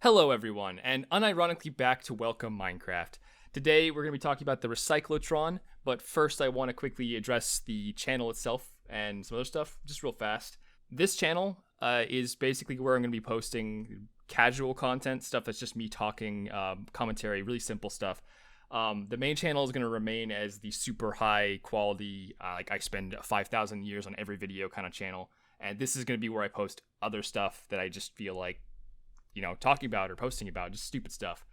Hello everyone, and unironically back to Welcome Minecraft. Today we're going to be talking about the Recyclotron, but first I want to quickly address the channel itself and some other stuff, just real fast. This channel is basically where I'm going to be posting casual content, stuff that's just me talking, commentary, really simple stuff. The main channel is going to remain as the super high quality, like I spend 5,000 years on every video kind of channel, and this is going to be where I post other stuff that I just feel like talking about or posting about, just stupid stuff.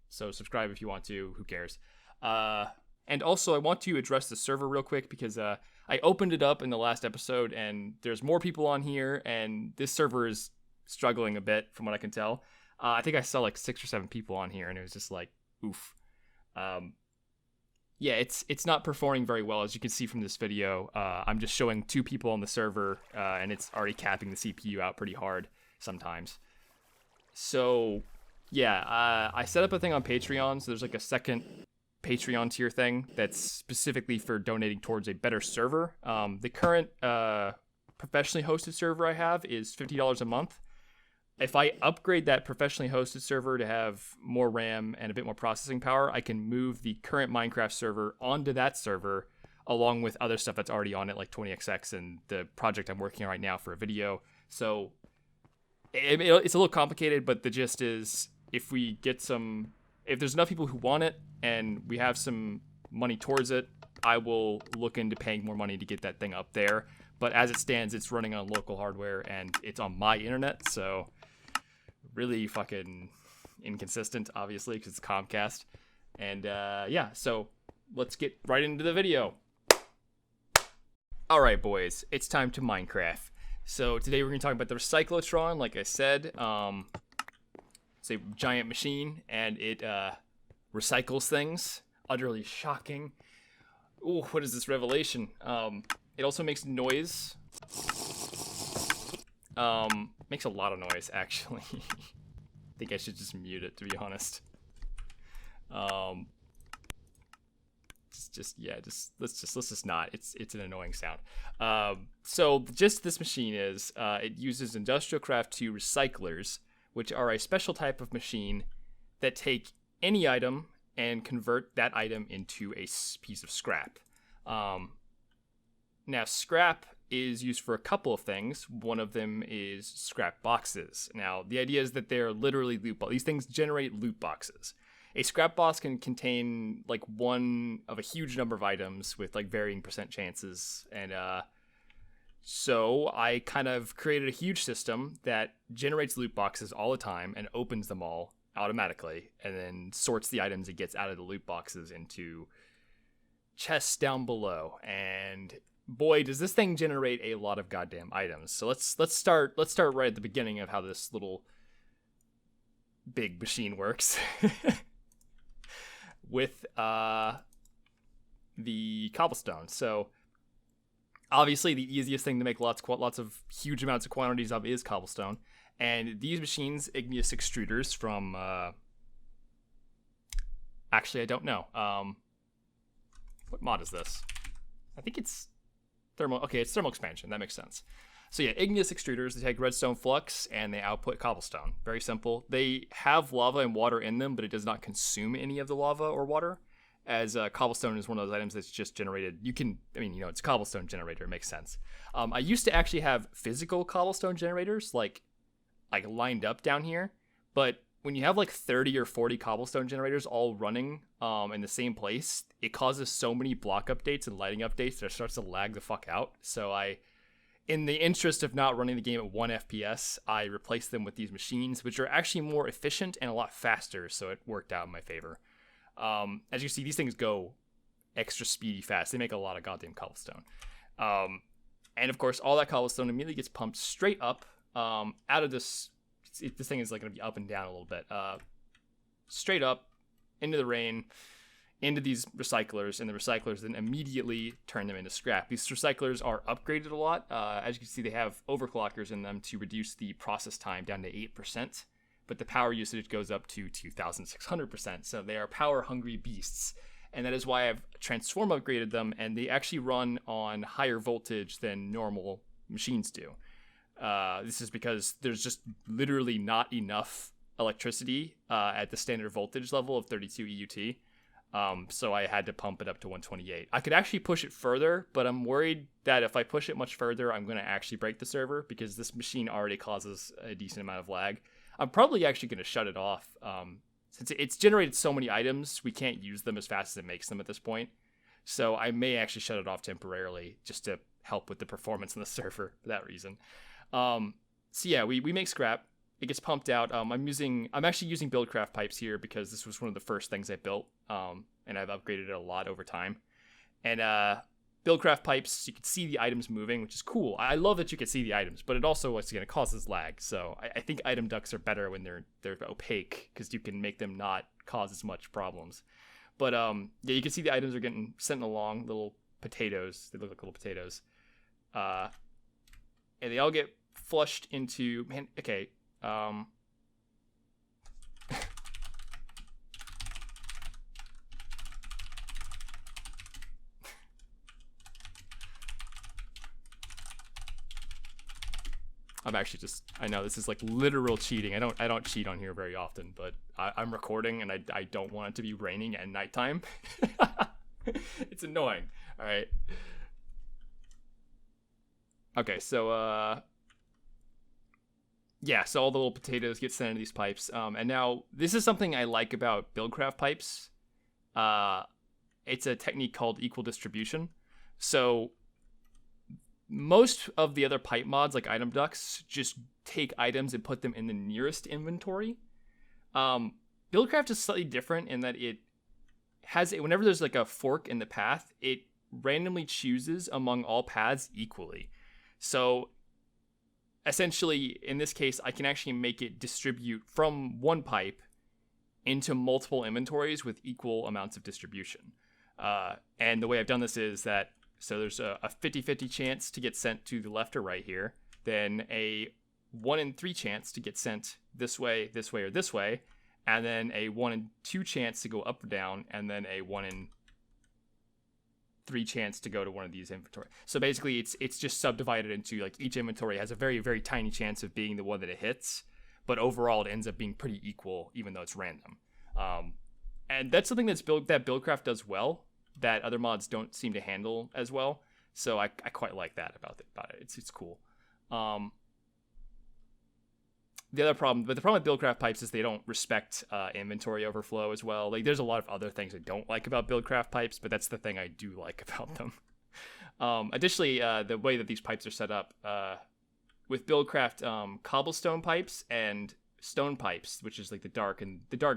So subscribe if you want to, who cares? And also I want to address the server real quick because I opened it up in the last episode and there's more people on here and this server is struggling a bit from what I can tell. I think I saw like 6 or 7 people on here and it was just like, oof. Yeah, it's not performing very well, as you can see from this video. I'm just showing 2 people on the server and it's already capping the CPU out pretty hard sometimes. So, yeah, I set up a thing on Patreon, so there's like a second Patreon tier thing that's specifically for donating towards a better server. The current professionally hosted server I have is $50 a month. If I upgrade that professionally hosted server to have more RAM and a bit more processing power, I can move the current Minecraft server onto that server, along with other stuff that's already on it, like 20XX and the project I'm working on right now for a video. So it's a little complicated, but the gist is if there's enough people who want it and we have some money towards it, I will look into paying more money to get that thing up there. But as it stands, it's running on local hardware and it's on my internet, so really fucking inconsistent, obviously, because it's Comcast. And yeah, so let's get right into the video. All right, boys, it's time to Minecraft. So today we're going to talk about the Recyclotron, like I said. It's a giant machine, and it recycles things. Utterly shocking. Ooh, what is this revelation? It also makes noise. Makes a lot of noise, actually. I think I should just mute it, to be honest. Let's just not. It's an annoying sound. So just this machine is it uses industrial craft 2 recyclers, which are a special type of machine that take any item and convert that item into a piece of scrap. Now scrap is used for a couple of things. One of them is scrap boxes. Now the idea is that they're literally loot boxes. These things generate loot boxes. A scrap box can contain like one of a huge number of items with like varying percent chances. And so I kind of created a huge system that generates loot boxes all the time and opens them all automatically and then sorts the items it gets out of the loot boxes into chests down below. And boy, does this thing generate a lot of goddamn items. So let's start right at the beginning of how this little big machine works. With the cobblestone. So obviously the easiest thing to make lots of huge amounts of quantities of is cobblestone. And these machines, igneous extruders from actually I don't know. What mod is this? I think it's thermal. Okay, it's thermal expansion. That makes sense. So yeah, igneous extruders, they take redstone flux and they output cobblestone. Very simple. They have lava and water in them, but it does not consume any of the lava or water, as cobblestone is one of those items that's just generated. It's a cobblestone generator. It makes sense. I used to actually have physical cobblestone generators, like lined up down here, but when you have like 30 or 40 cobblestone generators all running in the same place, it causes so many block updates and lighting updates that it starts to lag the fuck out. So in the interest of not running the game at 1 FPS, I replaced them with these machines, which are actually more efficient and a lot faster, so it worked out in my favor. As you see, these things go extra speedy fast. They make a lot of goddamn cobblestone. And of course, all that cobblestone immediately gets pumped straight up out of this. This thing is like going to be up and down a little bit. Straight up into the rain, into these recyclers, and the recyclers then immediately turn them into scrap. These recyclers are upgraded a lot. As you can see, they have overclockers in them to reduce the process time down to 8%, but the power usage goes up to 2,600%. So they are power-hungry beasts, and that is why I've transform upgraded them, and they actually run on higher voltage than normal machines do. This is because there's just literally not enough electricity at the standard voltage level of 32 EUT. So I had to pump it up to 128. I could actually push it further, but I'm worried that if I push it much further, I'm going to actually break the server because this machine already causes a decent amount of lag. I'm probably actually going to shut it off. Since it's generated so many items, we can't use them as fast as it makes them at this point. So I may actually shut it off temporarily just to help with the performance on the server for that reason. So yeah, we make scrap. It gets pumped out. I'm actually using Buildcraft pipes here because this was one of the first things I built, and I've upgraded it a lot over time. And Buildcraft pipes, you can see the items moving, which is cool. I love that you can see the items, but it also, once again, it causes lag. So I think item ducts are better when they're opaque because you can make them not cause as much problems. But yeah, you can see the items are getting sent along, little potatoes. They look like little potatoes, and they all get flushed into. Man, okay. I'm actually just, I know this is like literal cheating. I don't cheat on here very often, but I'm recording and I don't want it to be raining at nighttime. It's annoying. All right. Okay, so yeah, so all the little potatoes get sent into these pipes. And now this is something I like about Buildcraft pipes. It's a technique called equal distribution. So most of the other pipe mods, like item ducts, just take items and put them in the nearest inventory. Buildcraft is slightly different in that it has, whenever there's like a fork in the path, it randomly chooses among all paths equally. So essentially, in this case, I can actually make it distribute from one pipe into multiple inventories with equal amounts of distribution. And the way I've done this is that, so there's a 50-50 chance to get sent to the left or right here, then a 1 in 3 chance to get sent this way, or this way, and then a 1 in 2 chance to go up or down, and then a 1 in 3 chance to go to one of these inventory. So basically it's just subdivided into, like, each inventory has a very, very tiny chance of being the one that it hits, but overall it ends up being pretty equal even though it's random. And that's something that Buildcraft does well that other mods don't seem to handle as well. So I quite like that about it. It's cool. The problem with Buildcraft pipes is they don't respect inventory overflow as well. Like, there's a lot of other things I don't like about Buildcraft pipes, but that's the thing I do like about them. Additionally, the way that these pipes are set up with Buildcraft, cobblestone pipes and stone pipes, which is like the dark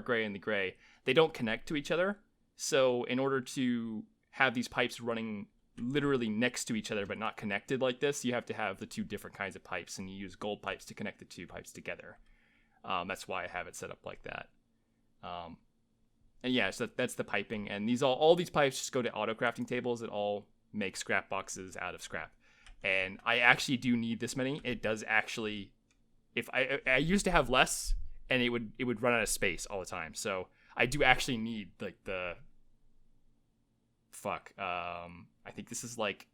gray and the gray, they don't connect to each other. So in order to have these pipes running literally next to each other but not connected like this, you have to have the two different kinds of pipes, and you use gold pipes to connect the two pipes together. That's why I have it set up like that. And yeah, so that's the piping, and all these pipes just go to auto crafting tables that all make scrap boxes out of scrap. And I actually do need this many. It does actually, if I used to have less, and it would run out of space all the time. So I do actually need like I think this is like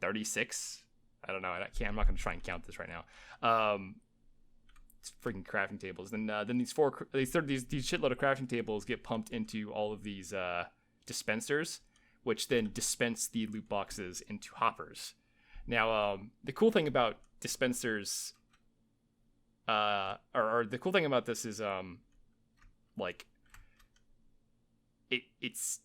36. I don't know. I'm not going to try and count this right now. It's freaking crafting tables. Then these shitload of crafting tables get pumped into all of these dispensers, which then dispense the loot boxes into hoppers. Now, the cool thing about dispensers, or the cool thing about this is, like, it's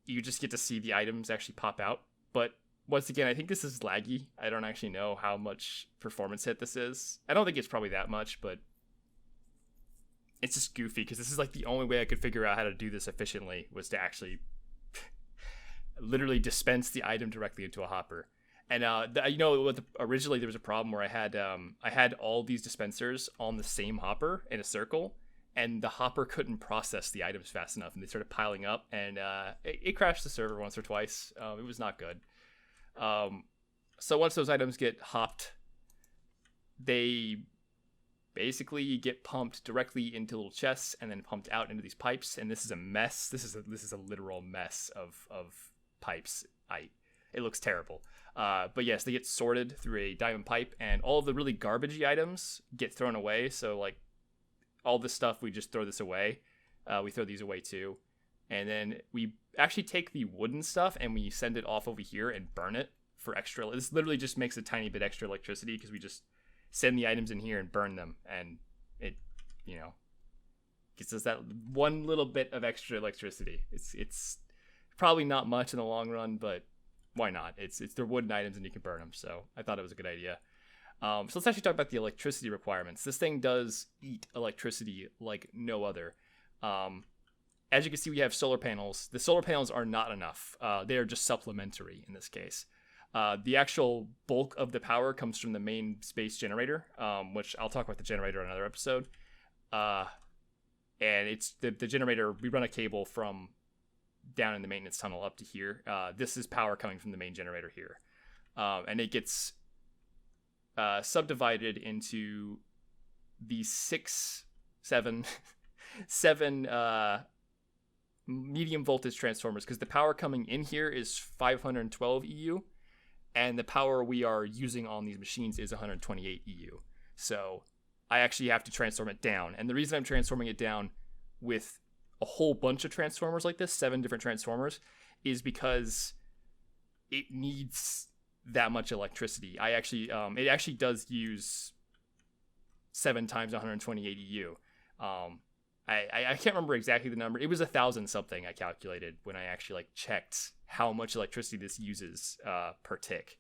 you just get to see the items actually pop out. But once again, I think this is laggy. I don't actually know how much performance hit this is. I don't think it's probably that much, but it's just goofy because this is like the only way I could figure out how to do this efficiently was to actually literally dispense the item directly into a hopper. And originally there was a problem where I had all these dispensers on the same hopper in a circle, and the hopper couldn't process the items fast enough, and they started piling up, and it crashed the server once or twice. It was not good. So once those items get hopped, they basically get pumped directly into little chests and then pumped out into these pipes, and this is a mess. This is a literal mess of pipes. It looks terrible. But yes, they get sorted through a diamond pipe, and all of the really garbagey items get thrown away. So like, all this stuff, we just throw this away. We throw these away too. And then we actually take the wooden stuff and we send it off over here and burn it for extra. This literally just makes a tiny bit extra electricity because we just send the items in here and burn them. And it, gets us that one little bit of extra electricity. It's probably not much in the long run, but why not? It's they're wooden items and you can burn them. So I thought it was a good idea. So let's actually talk about the electricity requirements. This thing does eat electricity like no other. As you can see, we have solar panels. The solar panels are not enough. They are just supplementary in this case. The actual bulk of the power comes from the main space generator, which I'll talk about the generator in another episode. And it's the generator. We run a cable from down in the maintenance tunnel up to here. This is power coming from the main generator here. And it gets subdivided into these seven medium voltage transformers, because the power coming in here is 512 EU and the power we are using on these machines is 128 EU. So I actually have to transform it down, and the reason I'm transforming it down with a whole bunch of transformers like this, 7 different transformers, is because it needs that much electricity. It actually does use 7 times 128 EU. I can't remember exactly the number. It was 1,000 something I calculated when I actually checked how much electricity this uses per tick.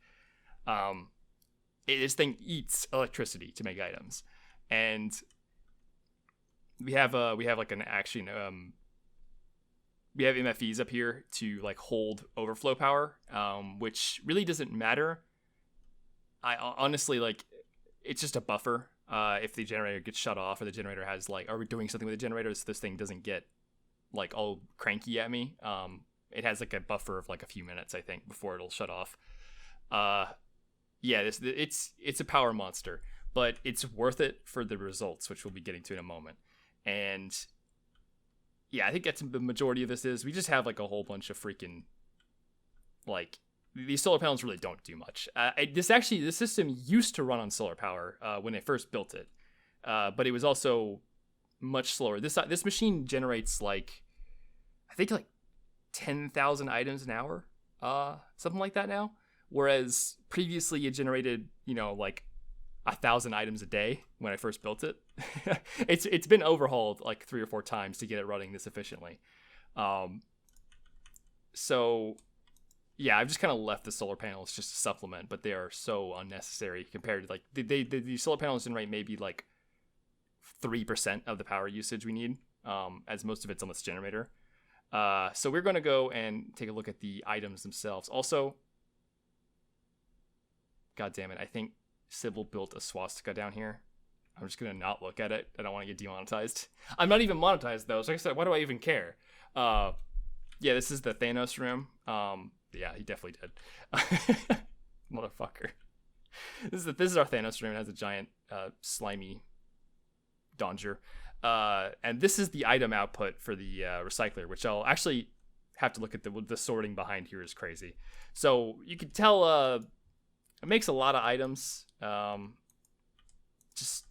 This thing eats electricity to make items, and we have MFEs up here to hold overflow power, which really doesn't matter. I honestly it's just a buffer. If the generator gets shut off, or the generator has are we doing something with the generator so this thing doesn't get all cranky at me. It has a buffer of a few minutes, I think, before it'll shut off. It's a power monster, but it's worth it for the results, which we'll be getting to in a moment. And yeah, I think that's the majority of this is we just have a whole bunch of freaking these solar panels really don't do much. This system used to run on solar power when I first built it, but it was also much slower. This machine generates I think 10,000 items an hour, something like that now. Whereas previously it generated 1,000 items a day when I first built it. It's been overhauled 3 or 4 times to get it running this efficiently. So yeah, I've just kind of left the solar panels just to supplement, but they are so unnecessary compared to the solar panels generate maybe 3% of the power usage we need, as most of it's on this generator. So we're going to go and take a look at the items themselves. Also, God damn it, I think Sybil built a swastika down here. I'm just going to not look at it. I don't want to get demonetized. I'm not even monetized, though. So like I said, why do I even care? Yeah, this is the Thanos room. Yeah, he definitely did. Motherfucker. This is our Thanos room. It has a giant slimy Donger. And this is the item output for the recycler, which I'll actually have to look at. The sorting behind here is crazy. So you can tell it makes a lot of items.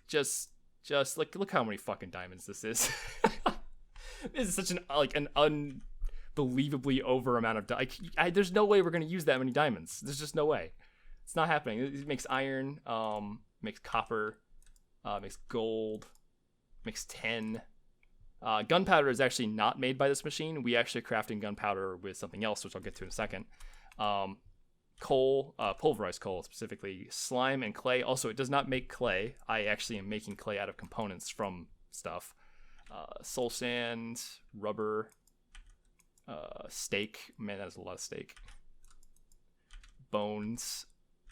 Just look how many fucking diamonds this is. This is such an unbelievably over amount of there's no way we're gonna use that many diamonds. There's just no way. It's not happening. It makes iron, makes copper, makes gold, makes tin. Gunpowder is actually not made by this machine. We actually are crafting gunpowder with something else, which I'll get to in a second. Coal, pulverized coal specifically, slime and clay. Also, it does not make clay. I actually am making clay out of components from stuff. Soul sand, rubber, steak. Man, that is a lot of steak. Bones,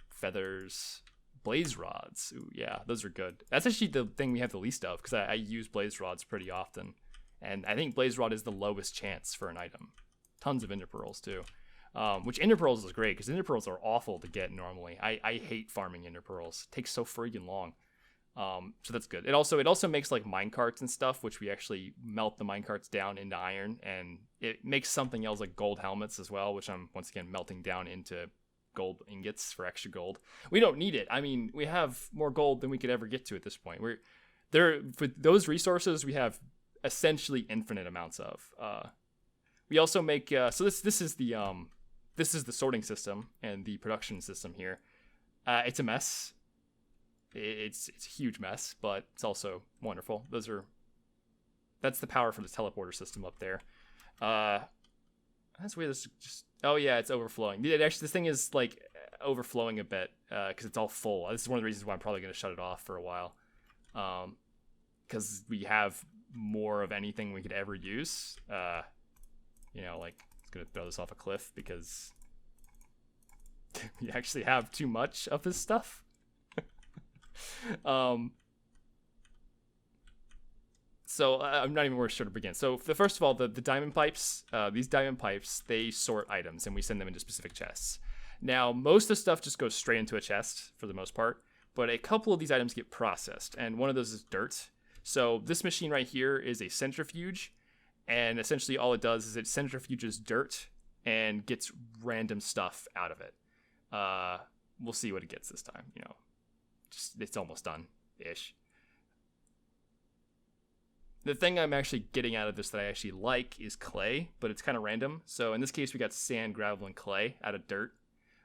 feathers, blaze rods. Ooh, yeah, those are good. That's actually the thing we have the least of, because I use blaze rods pretty often. And I think blaze rod is the lowest chance for an item. Tons of ender pearls, too. Which ender pearls is great, because ender pearls are awful to get normally. I hate farming ender pearls. It takes so friggin' long. So that's good. It also makes minecarts and stuff, which we actually melt the minecarts down into iron, and it makes something else like gold helmets as well, which I'm once again melting down into gold ingots for extra gold. We don't need it. I mean, we have more gold than we could ever get to at this point. there for those resources we have essentially infinite amounts of. We also make so this is the sorting system and the production system here. It's a mess. It's a huge mess, but it's also wonderful. That's the power for the teleporter system up there. That's weird. This just yeah, it's overflowing. Actually, this thing is like overflowing a bit because it's all full. This is one of the reasons why I'm probably going to shut it off for a while, because we have more of anything we could ever use. Like it's going to throw this off a cliff because we actually have too much of this stuff. So I'm not even more sure to begin. So first of all, the diamond pipes, these diamond pipes, they sort items and we send them into specific chests. Now, most of the stuff just goes straight into a chest for the most part, but a couple of these items get processed, and one of those is dirt. So this machine right here is a centrifuge, and essentially all it does is it centrifuges dirt and gets random stuff out of it. We'll see what it gets this time. It's almost done-ish. The thing I'm actually getting out of this that I actually like is clay, but it's kind of random. So in this case, we got sand, gravel, and clay out of dirt.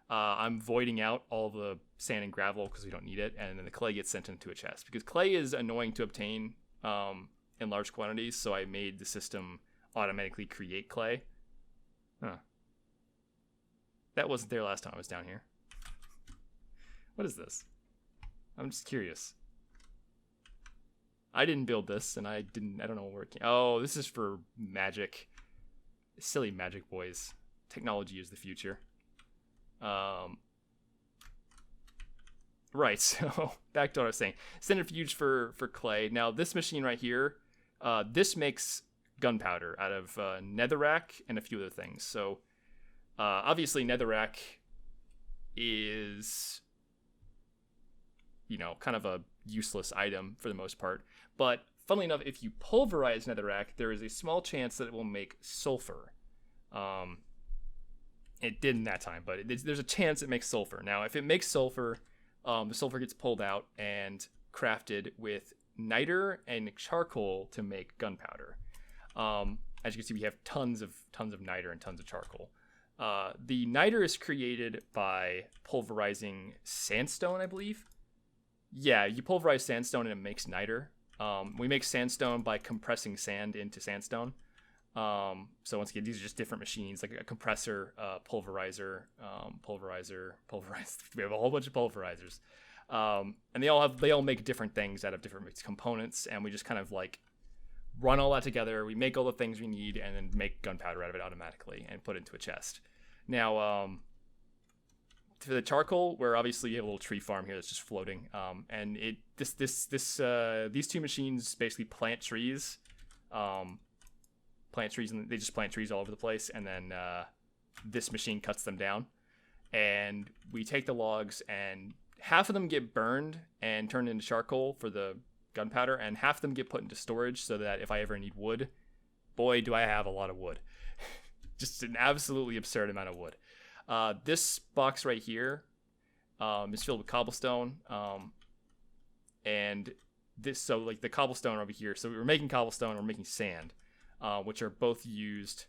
I'm voiding out all the sand and gravel because we don't need it, and then the clay gets sent into a chest. Because clay is annoying to obtain in large quantities, so I made the system automatically create clay. Huh. That wasn't there last time I was down here. What is this? I'm just curious. I didn't build this, and I don't know where it came. Oh, this is for magic. Silly magic boys. Technology is the future. Right, so back to what I was saying. Centrifuge for clay. Now, this machine right here, this makes gunpowder out of netherrack and a few other things. So, obviously, netherrack is, kind of a useless item for the most part. But funnily enough, if you pulverize netherrack, there is a small chance that it will make sulfur. It didn't that time, but there's a chance it makes sulfur. Now, if it makes sulfur, the sulfur gets pulled out and crafted with niter and charcoal to make gunpowder. As you can see, we have tons of niter and tons of charcoal. The niter is created by pulverizing sandstone, I believe. Yeah, you pulverize sandstone and it makes niter. We make sandstone by compressing sand into sandstone. So once again, these are just different machines, like a compressor, pulverizer. We have a whole bunch of pulverizers. And they all make different things out of different components, and we just kind of like run all that together. We make all the things we need and then make gunpowder out of it automatically and put it into a chest. Now, for the charcoal, where obviously you have a little tree farm here that's just floating, and these two machines basically plant trees, and they just plant trees all over the place, and then this machine cuts them down, and we take the logs, and half of them get burned and turned into charcoal for the gunpowder, and half of them get put into storage so that if I ever need wood, boy, do I have a lot of wood. Just an absolutely absurd amount of wood. This box right here is filled with cobblestone, and this, so like the cobblestone over here, so we were making cobblestone, we're making sand, which are both used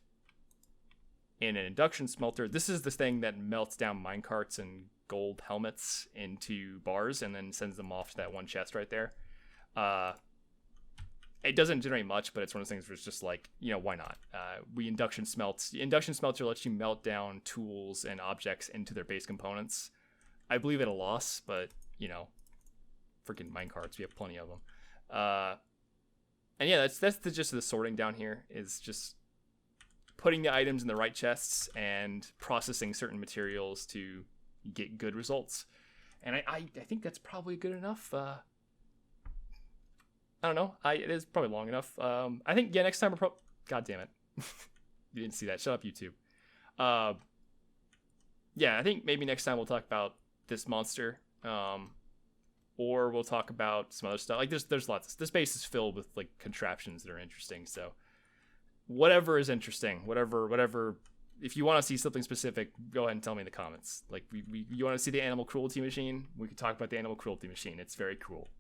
in an induction smelter. This is the thing that melts down minecarts and gold helmets into bars and then sends them off to that one chest right there. It doesn't generate much, but it's one of those things where it's just like, why not? Induction smelter lets you melt down tools and objects into their base components. I believe at a loss, but freaking minecarts, we have plenty of them. And yeah, that's the gist of the sorting down here, is just putting the items in the right chests and processing certain materials to get good results. And I think that's probably good enough. I don't know. It is probably long enough. I think, next time we're God damn it. You didn't see that. Shut up, YouTube. I think maybe next time we'll talk about this monster. Or we'll talk about some other stuff. Like there's lots. This base is filled with like contraptions that are interesting. So whatever is interesting, whatever. If you want to see something specific, go ahead and tell me in the comments. Like you want to see the animal cruelty machine? We could talk about the animal cruelty machine. It's very cool.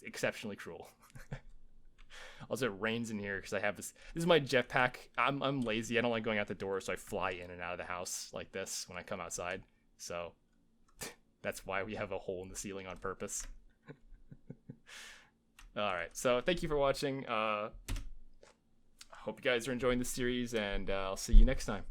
exceptionally cruel. Also, it rains in here because I have this. This is my jetpack. I'm lazy. I don't like going out the door, so I fly in and out of the house like this when I come outside. So that's why we have a hole in the ceiling on purpose. All right. So thank you for watching. I hope you guys are enjoying the series, and I'll see you next time.